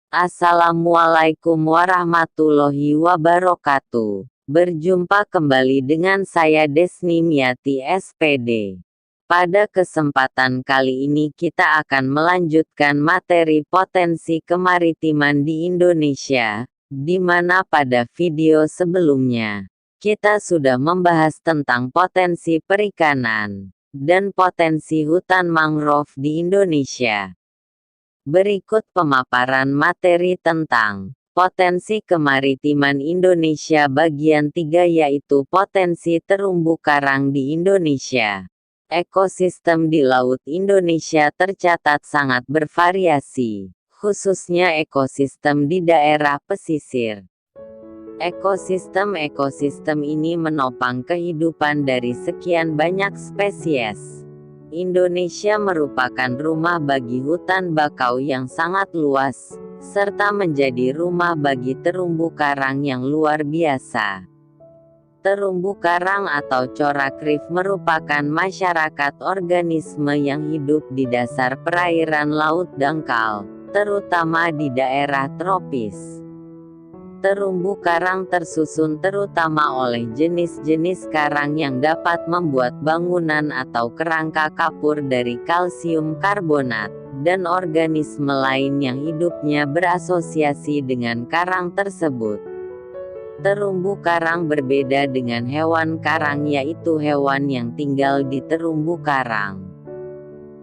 Assalamualaikum warahmatullahi wabarakatuh. Berjumpa kembali dengan saya Desni Miati SPD. Pada kesempatan kali ini kita akan melanjutkan materi potensi kemaritiman di Indonesia, di mana pada video sebelumnya kita sudah membahas tentang potensi perikanan dan potensi hutan mangrove di Indonesia. Berikut pemaparan materi tentang potensi kemaritiman Indonesia bagian 3, yaitu potensi terumbu karang di Indonesia. Ekosistem di Laut Indonesia tercatat sangat bervariasi, khususnya ekosistem di daerah pesisir. Ekosistem ini menopang kehidupan dari sekian banyak spesies. Indonesia merupakan rumah bagi hutan bakau yang sangat luas, serta menjadi rumah bagi terumbu karang yang luar biasa. Terumbu karang atau corak reef merupakan masyarakat organisme yang hidup di dasar perairan laut dangkal, terutama di daerah tropis. Terumbu karang tersusun terutama oleh jenis-jenis karang yang dapat membuat bangunan atau kerangka kapur dari kalsium karbonat, dan organisme lain yang hidupnya berasosiasi dengan karang tersebut. Terumbu karang berbeda dengan hewan karang, yaitu hewan yang tinggal di terumbu karang.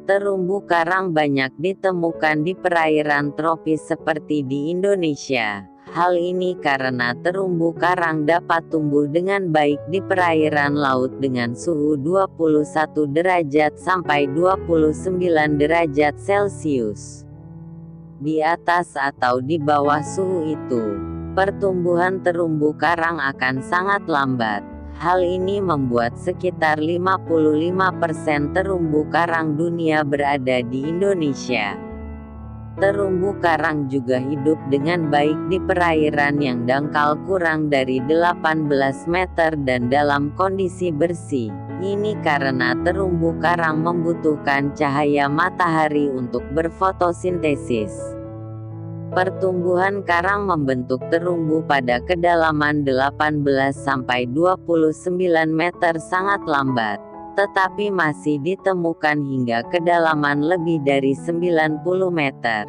Terumbu karang banyak ditemukan di perairan tropis seperti di Indonesia. Hal ini karena terumbu karang dapat tumbuh dengan baik di perairan laut dengan suhu 21 derajat sampai 29 derajat Celcius. Di atas atau di bawah suhu itu, pertumbuhan terumbu karang akan sangat lambat. Hal ini membuat sekitar 55% terumbu karang dunia berada di Indonesia. Terumbu karang juga hidup dengan baik di perairan yang dangkal kurang dari 18 meter dan dalam kondisi bersih. Ini karena terumbu karang membutuhkan cahaya matahari untuk berfotosintesis. Pertumbuhan karang membentuk terumbu pada kedalaman 18–29 meter sangat lambat, tetapi masih ditemukan hingga kedalaman lebih dari 90 meter.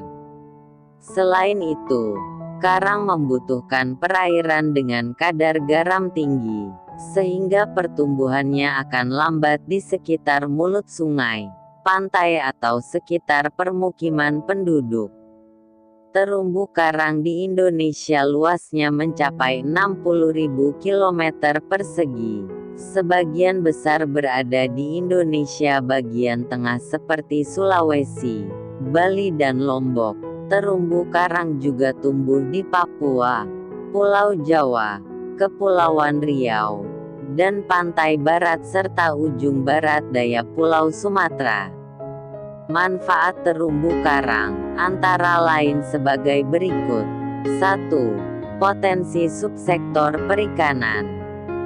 Selain itu, karang membutuhkan perairan dengan kadar garam tinggi, sehingga pertumbuhannya akan lambat di sekitar mulut sungai, pantai atau sekitar permukiman penduduk. Terumbu karang di Indonesia luasnya mencapai 60.000 km persegi. Sebagian besar berada di Indonesia bagian tengah seperti Sulawesi, Bali dan Lombok. Terumbu karang juga tumbuh di Papua, Pulau Jawa, Kepulauan Riau, dan pantai barat serta ujung barat daya Pulau Sumatera. Manfaat terumbu karang antara lain sebagai berikut. 1. Potensi subsektor perikanan.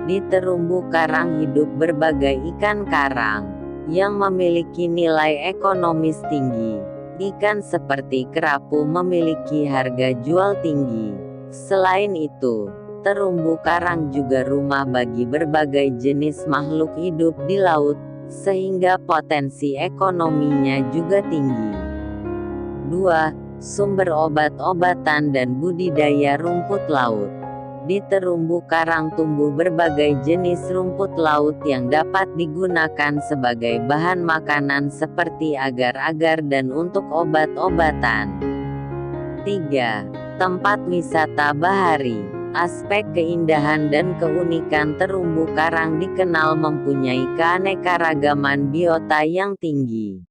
Di terumbu karang hidup berbagai ikan karang yang memiliki nilai ekonomis tinggi. Ikan seperti kerapu memiliki harga jual tinggi. Selain itu, terumbu karang juga rumah bagi berbagai jenis makhluk hidup di laut, sehingga potensi ekonominya juga tinggi. 2. Sumber obat-obatan dan budidaya rumput laut. Di terumbu karang tumbuh berbagai jenis rumput laut yang dapat digunakan sebagai bahan makanan seperti agar-agar dan untuk obat-obatan. 3. Tempat wisata bahari. Aspek keindahan dan keunikan terumbu karang dikenal mempunyai keanekaragaman biota yang tinggi.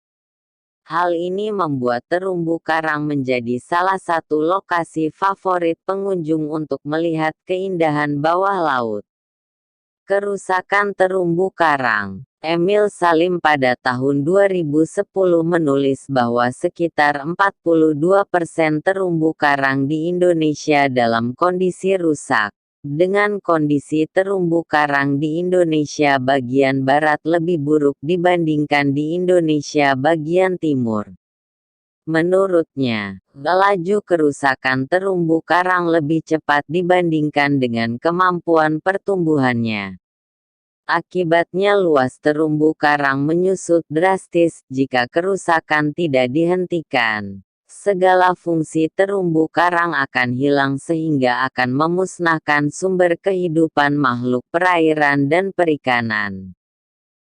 Hal ini membuat terumbu karang menjadi salah satu lokasi favorit pengunjung untuk melihat keindahan bawah laut. Kerusakan terumbu karang. Emil Salim pada tahun 2010 menulis bahwa sekitar 42% terumbu karang di Indonesia dalam kondisi rusak. Dengan kondisi terumbu karang di Indonesia bagian barat lebih buruk dibandingkan di Indonesia bagian timur. Menurutnya, laju kerusakan terumbu karang lebih cepat dibandingkan dengan kemampuan pertumbuhannya. Akibatnya luas terumbu karang menyusut drastis jika kerusakan tidak dihentikan. Segala fungsi terumbu karang akan hilang sehingga akan memusnahkan sumber kehidupan makhluk perairan dan perikanan.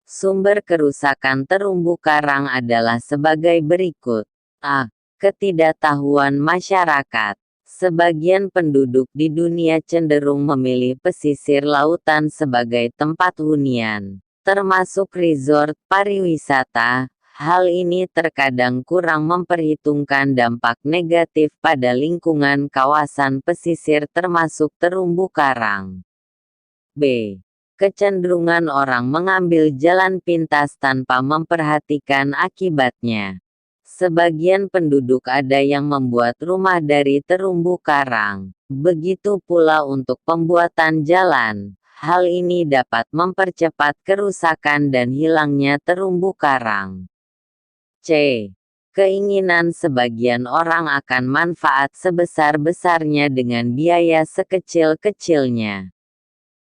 Sumber kerusakan terumbu karang adalah sebagai berikut. A. Ketidaktahuan masyarakat. Sebagian penduduk di dunia cenderung memilih pesisir lautan sebagai tempat hunian, termasuk resort pariwisata. Hal ini terkadang kurang memperhitungkan dampak negatif pada lingkungan kawasan pesisir termasuk terumbu karang. B. Kecenderungan orang mengambil jalan pintas tanpa memperhatikan akibatnya. Sebagian penduduk ada yang membuat rumah dari terumbu karang. Begitu pula untuk pembuatan jalan. Hal ini dapat mempercepat kerusakan dan hilangnya terumbu karang. C. Keinginan sebagian orang akan manfaat sebesar-besarnya dengan biaya sekecil-kecilnya.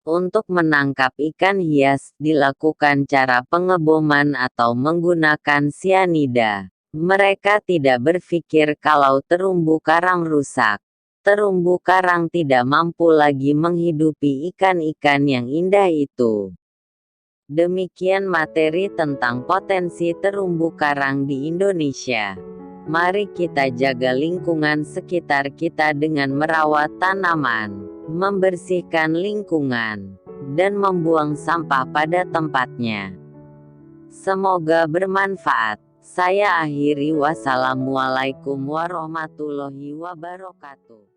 Untuk menangkap ikan hias dilakukan cara pengeboman atau menggunakan sianida. Mereka tidak berpikir kalau terumbu karang rusak. Terumbu karang tidak mampu lagi menghidupi ikan-ikan yang indah itu. Demikian materi tentang potensi terumbu karang di Indonesia. Mari kita jaga lingkungan sekitar kita dengan merawat tanaman, membersihkan lingkungan, dan membuang sampah pada tempatnya. Semoga bermanfaat. Saya akhiri, wassalamualaikum warahmatullahi wabarakatuh.